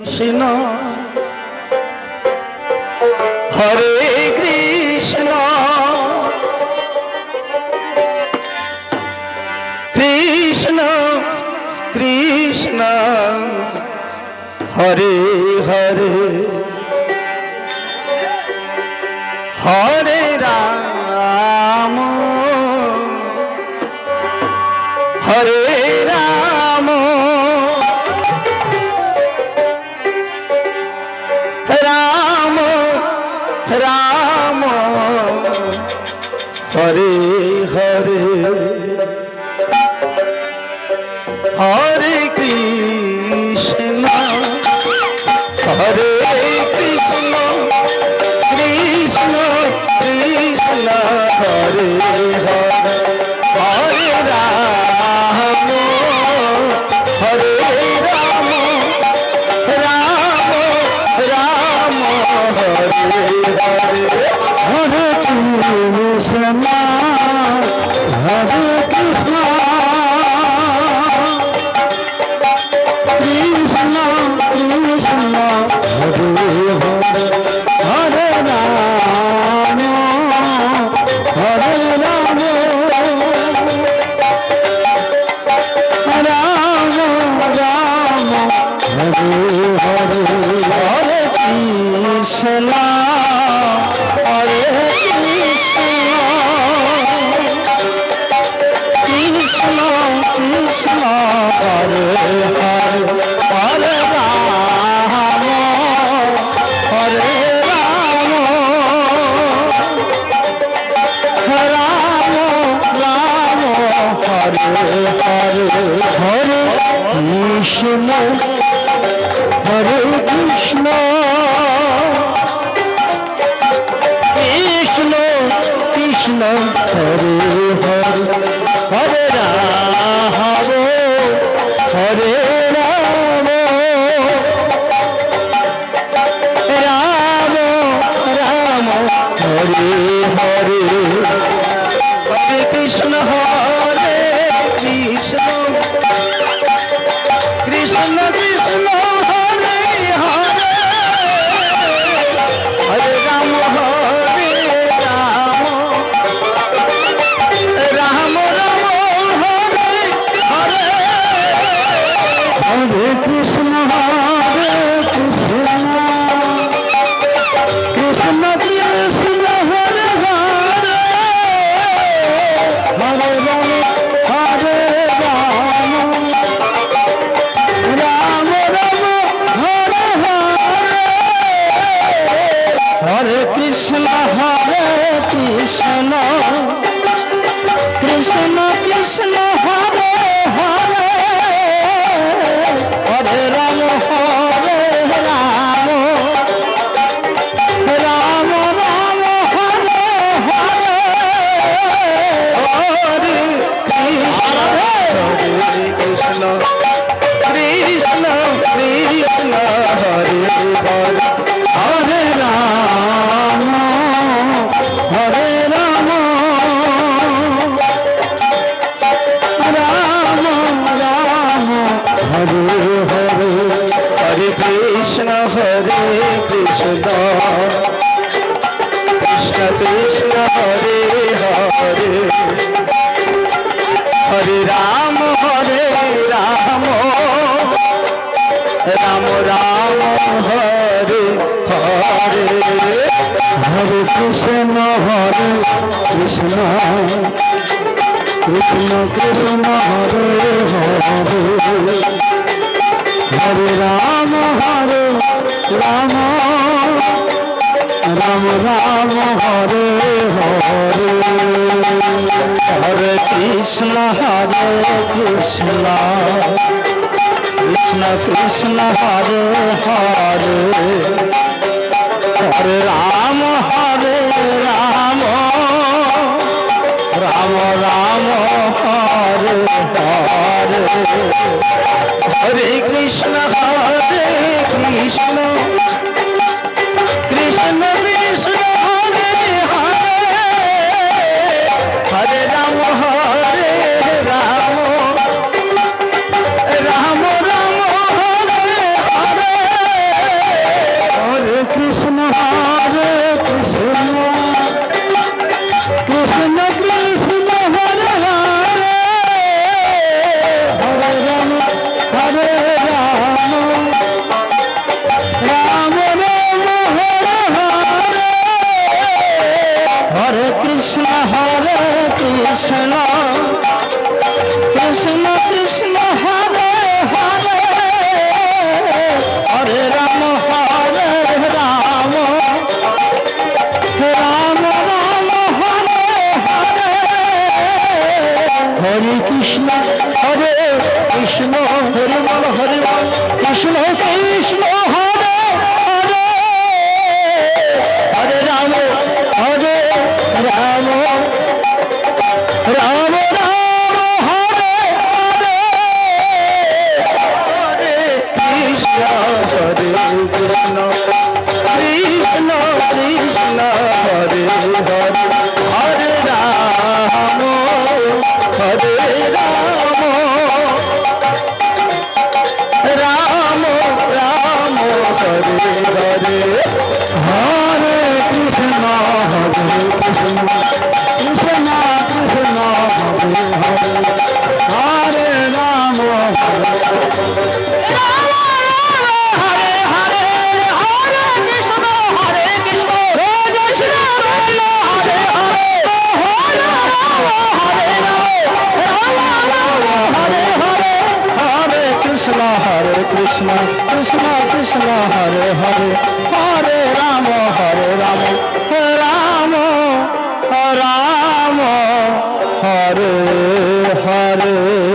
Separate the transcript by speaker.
Speaker 1: Krishna Hare Krishna Krishna Krishna Hare Hare Hare Ram Hare Ram Ram Ram Hare Hare Hare Krishna Hare Krishna Krishna Krishna Hare Hare Hare Ram Hare Ram Ram Ram Hare Hare Hare Krishna Hare Krishna Krishna Krishna Hare Hare Hare Ram Hare Ram Ram Ram Hare Hare Hare Krishna Hare Krishna Krishna Hare Hare Hare Ram Hare Ram Ram Ram Hare Hare Hare Krishna Hare Krishna Krishna Krishna Hare Hare Hare Ram Hare Ram Ram Ram Hare Hare Hare Krishna Hare Krishna Krishna Krishna Hare Hare Hare Ram Ram Ram Hare Hare Hare Krishna Hare Krishna Krishna Krishna Hare Hare Hare Ram Hare Ram Ram Ram Hare Hare Hare Krishna Krishna Krishna Hare Hare Hare Ram Ram Ram Ram Hare Hare Hare Krishna Krishna Krishna Krishna Hare Hare Hare Ram Hare Ram Ram Ram Hare Hare Hare Krishna Hare Krishna Krishna Krishna Hare Hare Hare Ram Hare Ram Ram Ram Hare Hare Hare Krishna Hare Krishna Krishna Krishna Hare Hare Hare Ram Ram Ram Hare Hare Hare Krishna Hare Krishna Krishna Krishna Hare Hare Hare Ram Ram Ram Ram Hare Hare Hare Krishna Hare Krishna Krishna Krishna Hare Hare Hare Ram Ram Ram Ram Hare Hare Krishna Hare Hare Hare Ram Hare Ram Ram Ram Hare Hare Hare Krishna Hare Krishna Krishna Krishna Hare Hare Hare Ram Hare Ram Ram Ram Hare Hare Hare Krishna Hare Krishna Krishna Krishna Hare Hare Hare Ram Hare Hare Krishna, Krishna Krishna Hare Hare, Hare Rama, Hare Rama, Rama Rama, Hare Hare.